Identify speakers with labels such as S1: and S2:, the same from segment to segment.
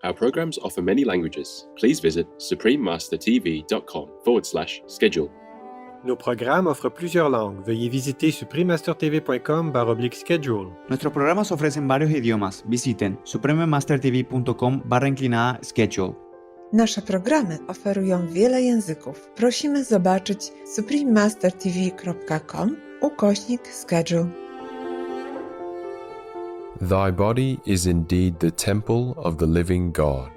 S1: Our programs offer many languages. Please visit suprememastertv.com/schedule.
S2: Nos programmes offrent plusieurs langues. Veuillez visiter suprememastertv.com/schedule.
S3: Nuestros programas ofrecen varios idiomas. Visiten suprememastertv.com/schedule.
S4: Nasze programy oferują wiele języków. Prosimy zobaczyć suprememastertv.com/schedule.
S5: Thy body is indeed the temple of the living God.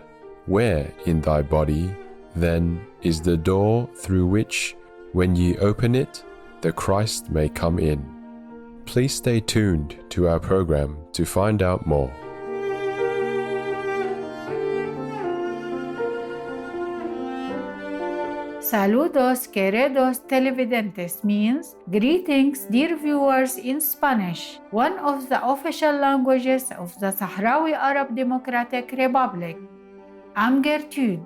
S5: Where in thy body, then, is the door through which, when ye open it, the Christ may come in? Please stay tuned to our program to find out more.
S6: Saludos, queridos televidentes means greetings, dear viewers in Spanish, one of the official languages of the Sahrawi Arab Democratic Republic. I'm Gertrude.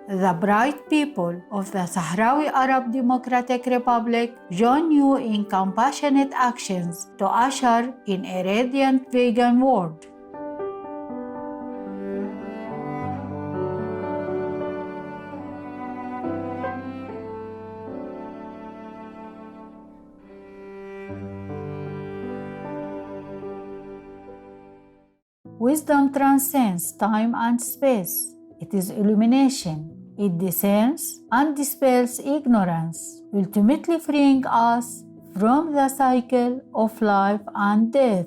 S6: The bright people of the Sahrawi Arab Democratic Republic join you in compassionate actions to usher in a radiant vegan world. Wisdom transcends time and space. It is illumination. It discerns and dispels ignorance, ultimately freeing us from the cycle of life and death.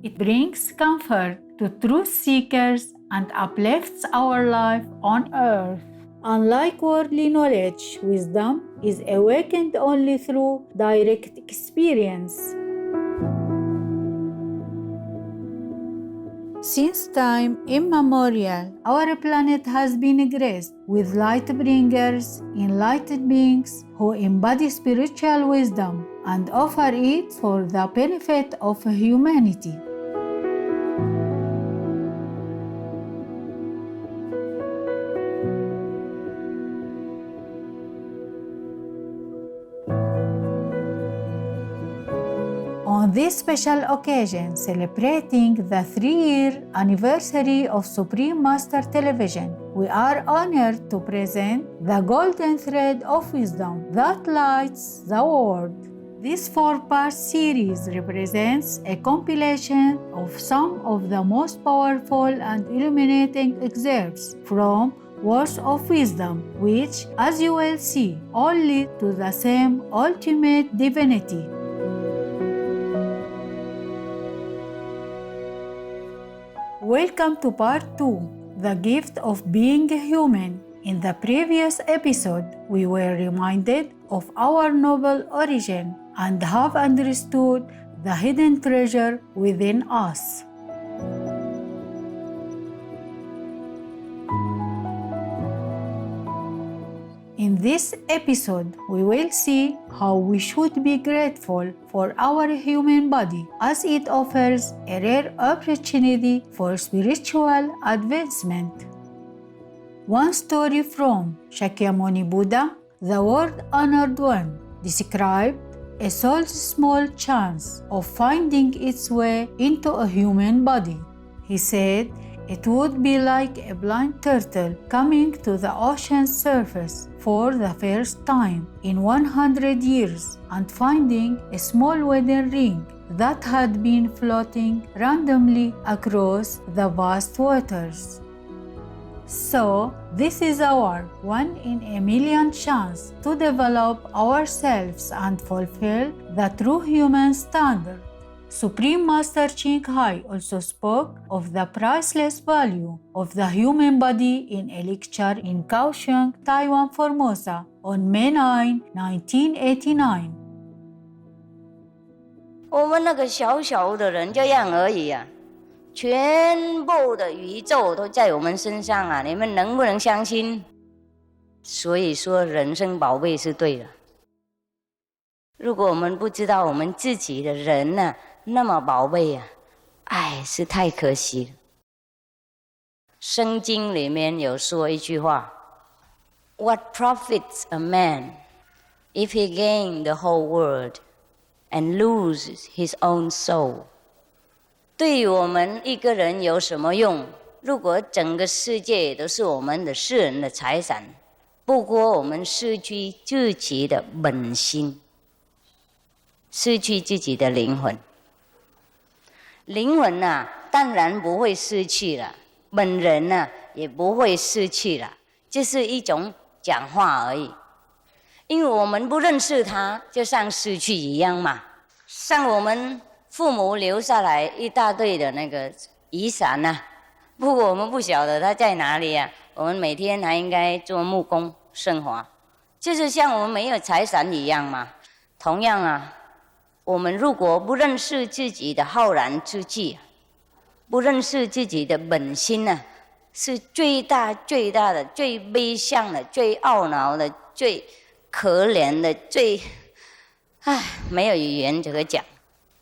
S6: It brings comfort to truth seekers and uplifts our life on earth. Unlike worldly knowledge, wisdom is awakened only through direct experience. Since time immemorial, our planet has been graced with light bringers, enlightened beings who embody spiritual wisdom and offer it for the benefit of humanity. On this special occasion, celebrating the 3-year anniversary of Supreme Master Television, we are honored to present the golden thread of wisdom that lights the world. This 4-part series represents a compilation of some of the most powerful and illuminating excerpts from words of wisdom, which, as you will see, all lead to the same ultimate divinity. Welcome to Part 2, The Gift of Being Human. In the previous episode, we were reminded of our noble origin and have understood the hidden treasure within us. In this episode, we will see how we should be grateful for our human body as it offers a rare opportunity for spiritual advancement. One story from Shakyamuni Buddha, the world-honored one, described a soul's small chance of finding its way into a human body. He said, it would be like a blind turtle coming to the ocean's surface for the first time in 100 years and finding a small wedding ring that had been floating randomly across the vast waters. So, this is our 1 in a million chance to develop ourselves and fulfill the true human standard. Supreme Master Ching Hai also spoke of the priceless value of the human body in a lecture in Kaohsiung, Taiwan, Formosa on May 9, 1989.
S7: 我们那个小小的人这样而已啊，全部的宇宙都在我们身上啊，你们能不能相信？所以说人生宝贝是对的。如果我们不知道我们自己的人呢，那么宝贝啊，哎，是太可惜了。圣经里面有说一句话 ：What profits a man if he gain the whole world and loses his own soul？ 对于我们一个人有什么用？如果整个世界都是我们的世人的财产，不过我们失去自己的本心，失去自己的灵魂。灵魂啊，当然不会失去了，本人啊，也不会失去了，这是一种讲话而已。因为我们不认识他，就像失去一样嘛。像我们父母留下来一大堆的那个遗产啊，不过我们不晓得他在哪里啊。我们每天还应该做木工生活，就是像我们没有财产一样嘛。同样啊，我们如果不认识自己的浩然之气，不认识自己的本心啊，是最大最大的、最悲伤的、最懊恼的、最可怜的、最没有语言这个讲。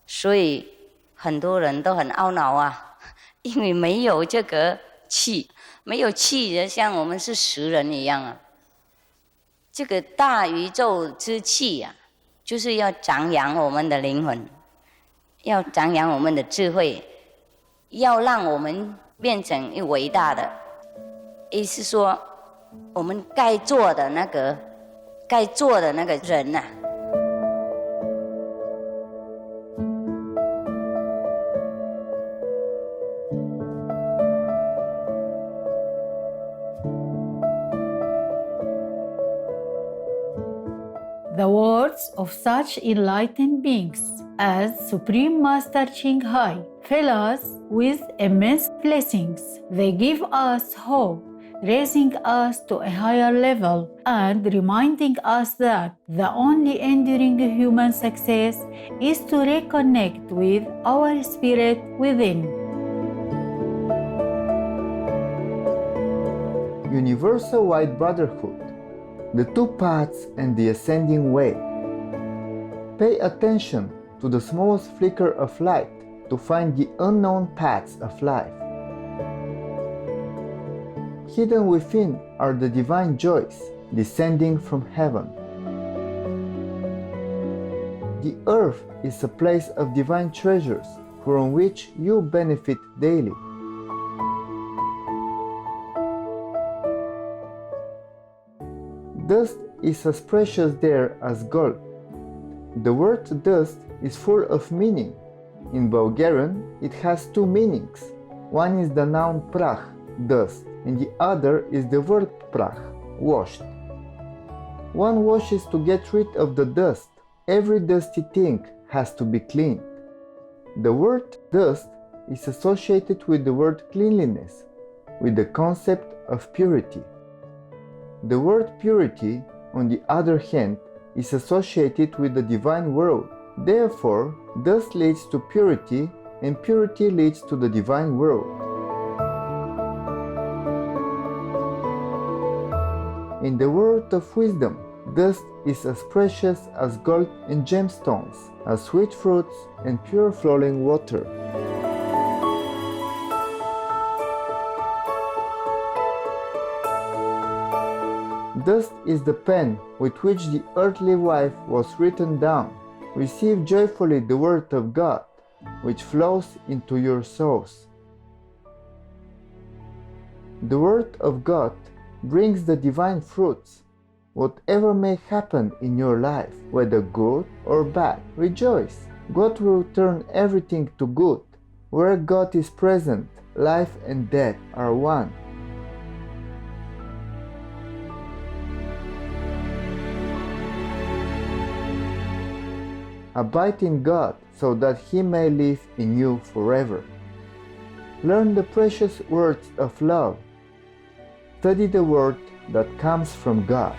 S7: 所以很多人都很懊恼啊，因为没有这个气，没有气的像我们是食人一样啊。这个大宇宙之气啊，就是要长养我们的灵魂，要长养我们的智慧，要让我们变成一伟大的。意思说，我们该做的那个人啊。
S6: The words of such enlightened beings as Supreme Master Ching Hai fill us with immense blessings. They give us hope, raising us to a higher level and reminding us that the only enduring human success is to reconnect with our spirit within.
S8: Universal White Brotherhood, the two paths and the ascending way. Pay attention to the smallest flicker of light to find the unknown paths of life. Hidden within are the divine joys descending from heaven. The earth is a place of divine treasures from which you benefit daily. Dust is as precious there as gold. The word dust is full of meaning. In Bulgarian, it has two meanings. One is the noun prah, dust, and the other is the verb prah, washed. One washes to get rid of the dust. Every dusty thing has to be cleaned. The word dust is associated with the word cleanliness, with the concept of purity. The word purity, on the other hand, is associated with the divine world. Therefore, dust leads to purity, and purity leads to the divine world. In the world of wisdom, dust is as precious as gold and gemstones, as sweet fruits and pure flowing water. Dust is the pen with which the earthly life was written down. Receive joyfully the word of God, which flows into your souls. The word of God brings the divine fruits. Whatever may happen in your life, whether good or bad, rejoice. God will turn everything to good. Where God is present, life and death are one. Abide in God so that He may live in you forever. Learn the precious words of love. Study the word that comes from God.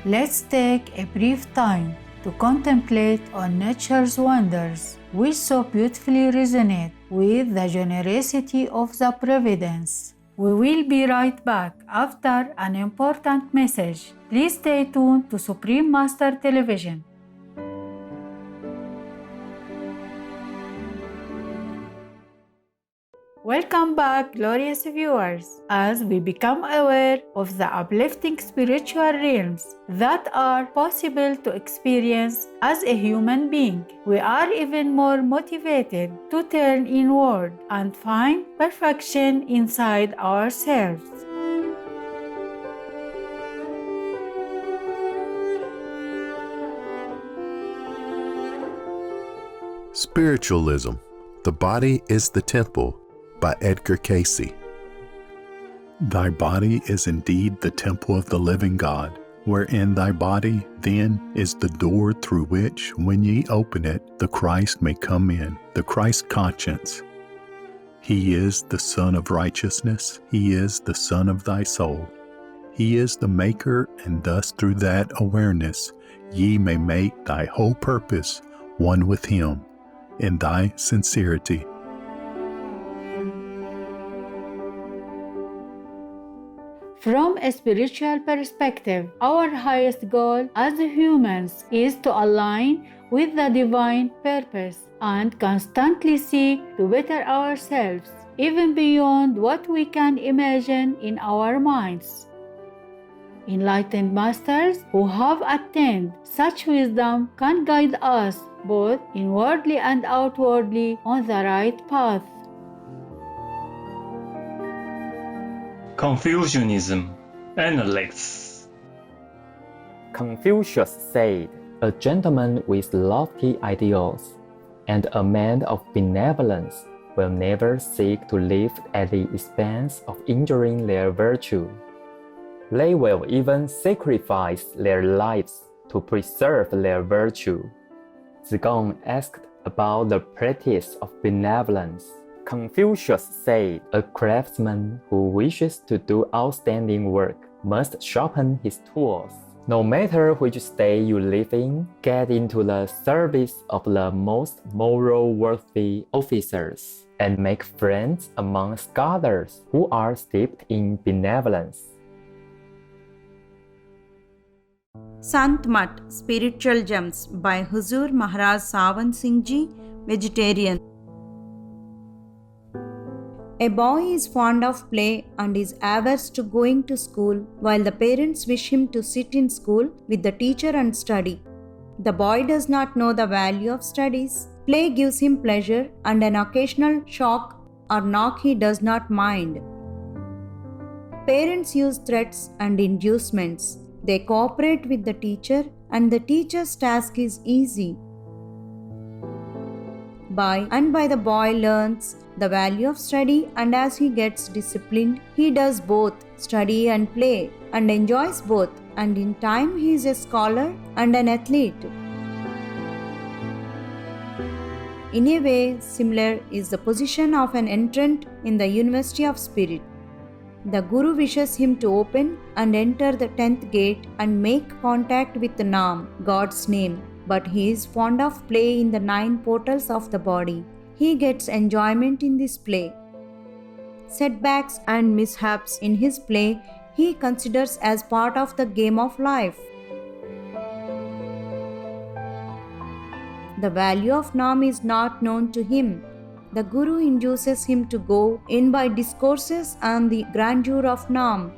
S6: Let's take a brief time to contemplate on nature's wonders, which so beautifully resonate with the generosity of the providence. We will be right back after an important message. Please stay tuned to Supreme Master Television. Welcome back, glorious viewers, as we become aware of the uplifting spiritual realms that are possible to experience as a human being. We are even more motivated to turn inward and find perfection inside ourselves.
S9: Spiritualism, The Body is the Temple, by Edgar Casey. Thy body is indeed the temple of the living God, wherein thy body then is the door through which, when ye open it, the Christ may come in, the Christ conscience. He is the Son of righteousness, he is the Son of thy soul. He is the Maker, and thus through that awareness ye may make thy whole purpose one with him, in thy sincerity.
S6: From a spiritual perspective, our highest goal as humans is to align with the divine purpose and constantly seek to better ourselves, even beyond what we can imagine in our minds. Enlightened masters who have attained such wisdom can guide us both inwardly and outwardly on the right path.
S10: Confucianism, Analects.
S11: Confucius said, "A gentleman with lofty ideals and a man of benevolence will never seek to live at the expense of injuring their virtue. They will even sacrifice their lives to preserve their virtue." Zigong asked about the practice of benevolence. Confucius said, "A craftsman who wishes to do outstanding work must sharpen his tools. No matter which state you live in, get into the service of the most moral worthy officers, and make friends among scholars who are steeped in benevolence."
S12: Sant Mat Spiritual Gems by Huzur Maharaj Sawan Singh Ji, vegetarian. A boy is fond of play and is averse to going to school, while the parents wish him to sit in school with the teacher and study. The boy does not know the value of studies. Play gives him pleasure, and an occasional shock or knock he does not mind. Parents use threats and inducements. They cooperate with the teacher, and the teacher's task is easy. By and by the boy learns the value of study, and as he gets disciplined, he does both study and play, and enjoys both, and in time he is a scholar and an athlete. In a way, similar is the position of an entrant in the University of Spirit. The Guru wishes him to open and enter the 10th gate and make contact with the Naam, God's name, but he is fond of play in the 9 portals of the body. He gets enjoyment in this play. Setbacks and mishaps in his play he considers as part of the game of life. The value of Naam is not known to him. The Guru induces him to go in by discourses on the grandeur of Naam.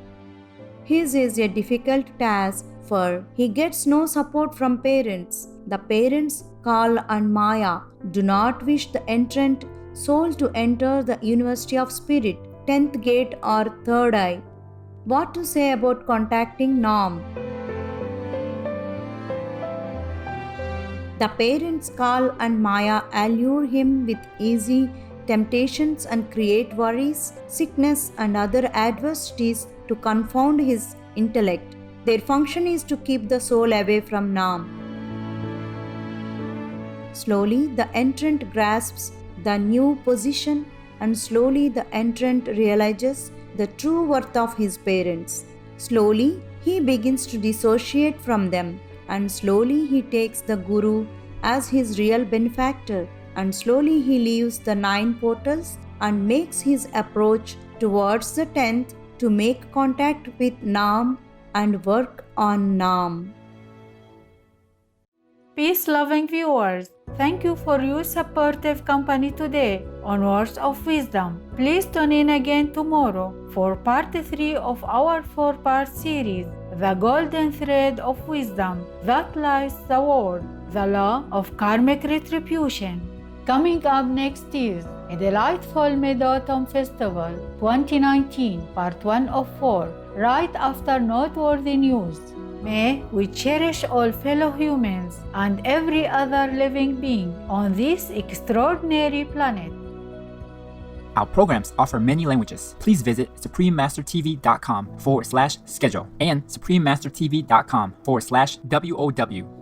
S12: His is a difficult task, for he gets no support from parents. The parents, Kal and Maya, do not wish the entrant soul to enter the University of Spirit, 10th gate or 3rd eye. What to say about contacting Naam? The parents, Kal and Maya, allure him with easy temptations and create worries, sickness, and other adversities to confound his intellect. Their function is to keep the soul away from Naam. Slowly, the entrant grasps the new position, and slowly the entrant realizes the true worth of his parents. Slowly, he begins to dissociate from them, and slowly he takes the Guru as his real benefactor, and slowly he leaves the 9 portals and makes his approach towards the 10th to make contact with Naam and work on Naam.
S6: Peace-loving viewers, Thank you for your supportive company today on Words of Wisdom. Please tune in again tomorrow for part 3 of our 4-part series, The Golden Thread of Wisdom That Lights the World, the Law of Karmic Retribution. Coming up next is A Delightful Mid-Autumn Festival 2019, Part 1 of 4, right after noteworthy news. May we cherish all fellow humans and every other living being on this extraordinary planet.
S13: Our programs offer many languages. Please visit suprememastertv.com/schedule and suprememastertv.com/WOW.